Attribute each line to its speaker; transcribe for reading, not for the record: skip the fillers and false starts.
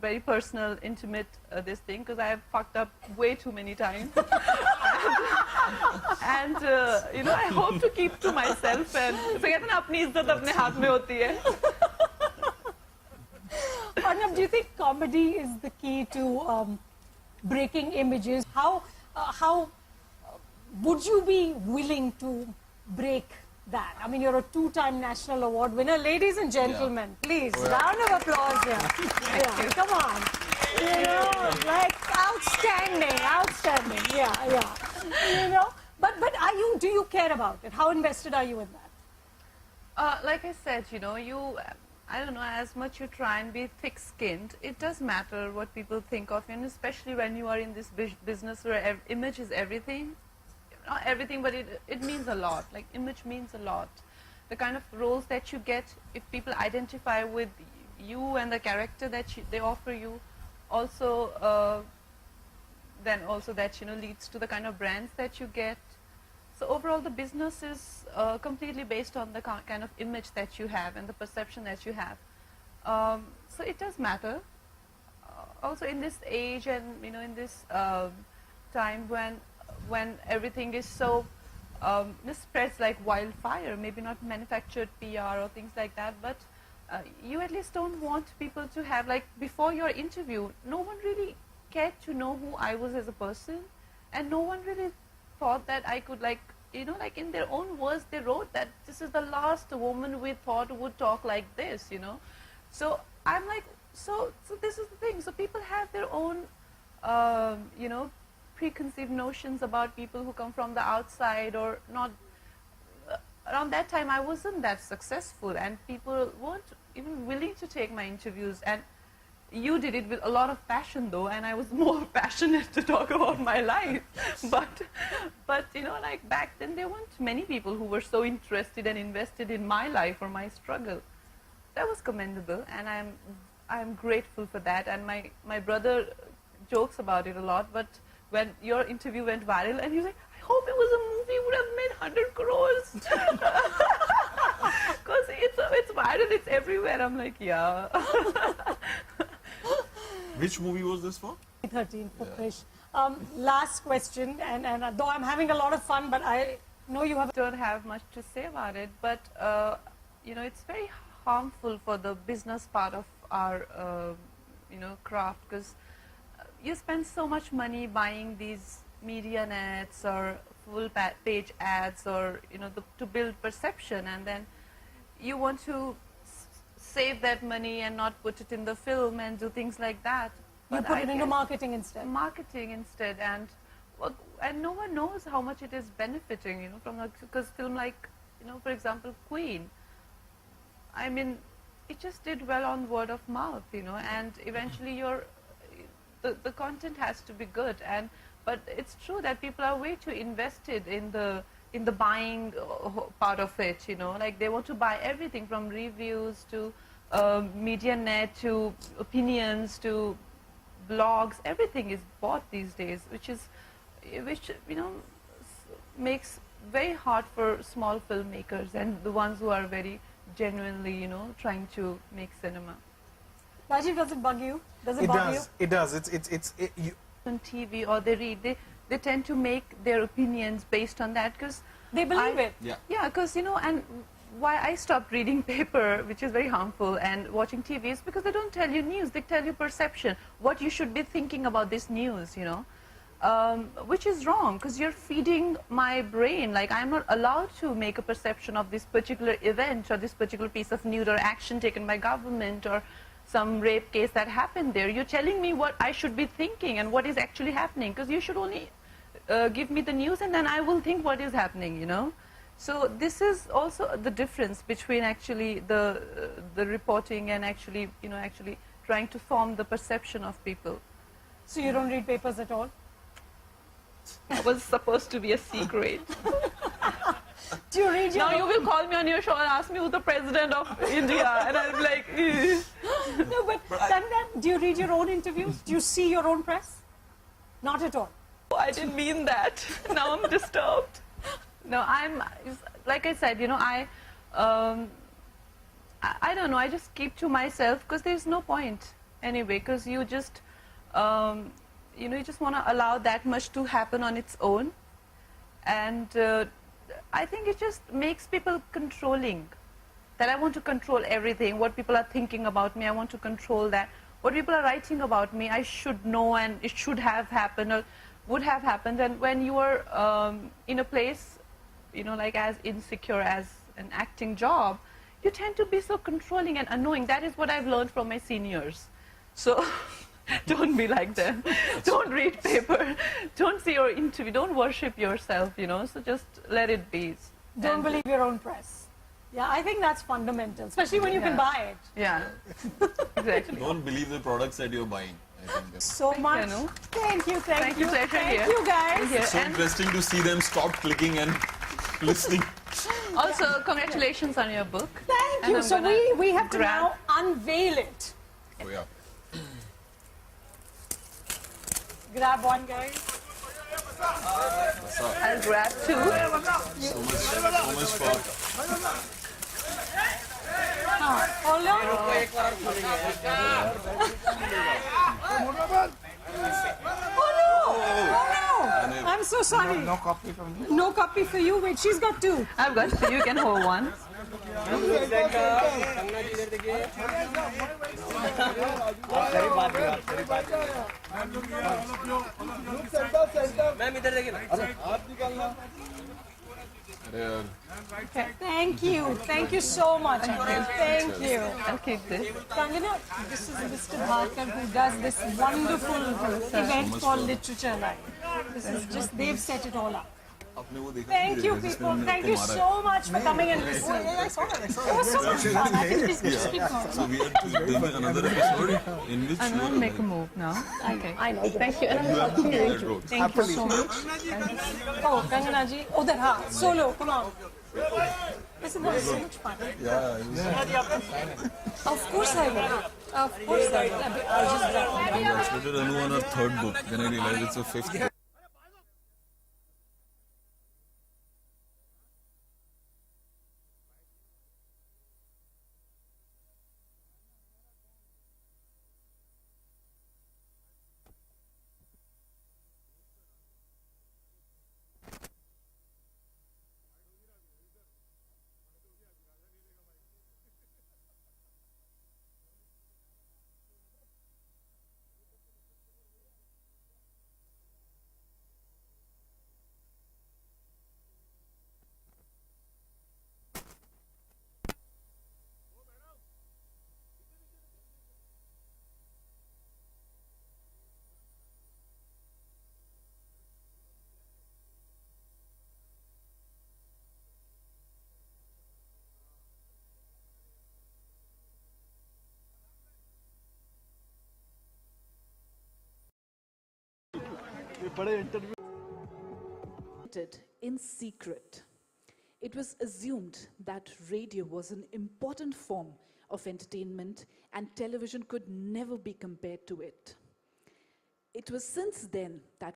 Speaker 1: very personal, intimate this thing, because I have fucked up way too many times. and you know, I hope to keep to myself. And so कहते हैं ना, अपनी इज्जत अपने हाथ में होती है.
Speaker 2: Arnab, do you think comedy is the key to breaking images? How would you be willing to break that? I mean, you're a two-time national award winner. Ladies and gentlemen, please, round of applause here. Yeah, come on. You know, like, outstanding, outstanding. Yeah. You know, but do you care about it? How invested are you in that?
Speaker 1: Like I said, you know, I don't know, as much you try and be thick-skinned, it does matter what people think of you, and especially when you are in this business where image is everything. Not everything, but it means a lot. Like, image means a lot. The kind of roles that you get, if people identify with you and the character that they offer you, also then also that, you know, leads to the kind of brands that you get. So overall, the business is completely based on the kind of image that you have and the perception that you have. So it does matter. Also in this age, and you know, in this time when everything is so spreads like wildfire, maybe not manufactured PR or things like that, but you at least don't want people to have, like, before your interview, no one really cared to know who I was as a person, and no one really thought that I could, like, you know, like in their own words, they wrote that this is the last woman we thought would talk like this, you know. So I'm like, so this is the thing. So people have their own, you know, preconceived notions about people who come from the outside or not. Around that time, I wasn't that successful, and people weren't even willing to take my interviews. And you did it with a lot of passion, though, and I was more passionate to talk about my life. But you know, like back then, there weren't many people who were so interested and invested in my life or my struggle. That was commendable, and I'm grateful for that. And my brother jokes about it a lot. But when your interview went viral, and he was like, I hope it was a movie, would have made 100 crores. Because it's viral, it's everywhere. I'm like, yeah.
Speaker 3: Which movie was this for?
Speaker 2: 13 for Krish. Last question, and though I'm having a lot of fun, but I know you have...
Speaker 1: Don't have much to say about it, but you know, it's very harmful for the business part of our you know, craft, because you spend so much money buying these media nets or full page ads, or you know, to build perception, and then you want to save that money and not put it in the film and do things like that.
Speaker 2: You put it into marketing instead.
Speaker 1: Marketing instead, and no one knows how much it is benefiting, you know, from because film like, you know, for example, Queen. I mean, it just did well on word of mouth, you know, and eventually the content has to be good. But it's true that people are way too invested in the buying part of it, you know, like they want to buy everything from reviews to media net to opinions to blogs. Everything is bought these days, which you know, makes very hard for small filmmakers and the ones who are very genuinely, you know, trying to make cinema.
Speaker 2: Rajiv, does it bug you? Does it bug you?
Speaker 3: It does. You
Speaker 1: on TV or they read, they tend to make their opinions based on that, because
Speaker 2: they believe it.
Speaker 1: Yeah, because you know, and why I stopped reading paper, which is very harmful, and watching TV is because they don't tell you news, they tell you perception, what you should be thinking about this news, you know, which is wrong, because you're feeding my brain. Like, I'm not allowed to make a perception of this particular event or this particular piece of news or action taken by government or some rape case that happened there. You're telling me what I should be thinking and what is actually happening, because you should only give me the news and then I will think what is happening, you know. So this is also the difference between actually the reporting and actually, you know, actually trying to form the perception of people.
Speaker 2: So you don't read papers at all?
Speaker 1: That was supposed to be a secret.
Speaker 2: Do you read your
Speaker 1: Now you will call me on your show and ask me who's the president of India, and I'll be like,
Speaker 2: No, but do you read your own interviews? Do you see your own press? Not at all.
Speaker 1: oh, I didn't mean that. Now I'm disturbed. No, like I said, you know, I don't know, I just keep to myself because there's no point anyway, because you just, you just want to allow that much to happen on its own. And I think it just makes people controlling. That I want to control everything. What people are thinking about me, I want to control that. What people are writing about me, I should know, and it should have happened or would have happened. And when you are in a place, like as insecure as an acting job, you tend to be so controlling and annoying. That is what I've learned from my seniors. So don't be like them. Don't read paper. Don't see your interview. Don't worship yourself, So just let it be.
Speaker 2: Don't believe your own press. Yeah, I think that's fundamental, especially when you can buy it.
Speaker 1: Yeah, exactly.
Speaker 3: Don't believe the products that you're buying. I think that's
Speaker 2: So much.
Speaker 1: Anu.
Speaker 2: Thank you, thank you.
Speaker 1: pleasure
Speaker 2: Thank
Speaker 1: here.
Speaker 2: you, guys.
Speaker 1: Here.
Speaker 3: so
Speaker 1: And
Speaker 3: interesting to see them stop clicking and listening.
Speaker 1: also, congratulations on your book.
Speaker 2: Thank
Speaker 1: And
Speaker 2: you.
Speaker 1: I'm
Speaker 2: So
Speaker 1: gonna
Speaker 2: we have to
Speaker 1: grab-
Speaker 2: now unveil it.
Speaker 3: Oh yeah.
Speaker 2: Grab one, guys.
Speaker 1: I'll grab two.
Speaker 3: So much for
Speaker 2: Hold on. Oh no! I'm so sorry. No copy from you. No copy for you. Wait, she's got two.
Speaker 1: I've got two. You can hold one.
Speaker 2: Thank you. Thank you so much. Thank you.
Speaker 1: I'll keep this.
Speaker 2: Kangana, this is Mr. Bharkar who does this wonderful event called Literature Live. This is just, they've set it all up. Thank you, people. Thank you so much for coming and listening. It was so much fun. I think this is keep going.
Speaker 3: So we are doing another episode in which
Speaker 1: I'm
Speaker 3: you are
Speaker 1: gonna make a move now. Okay.
Speaker 2: I know. Thank you. And
Speaker 3: you have to play that role.
Speaker 2: thank you so much. Oh, Kangana ji. Oh, that ha. Solo. Come on. This was so much fun. Of course I will. Of course I will. I'll just grab one.
Speaker 3: I started Anu on her third book, then I realized it's her fifth book.
Speaker 4: In secret. It was assumed that radio was an important form of entertainment and television could never be compared to it. It was since then that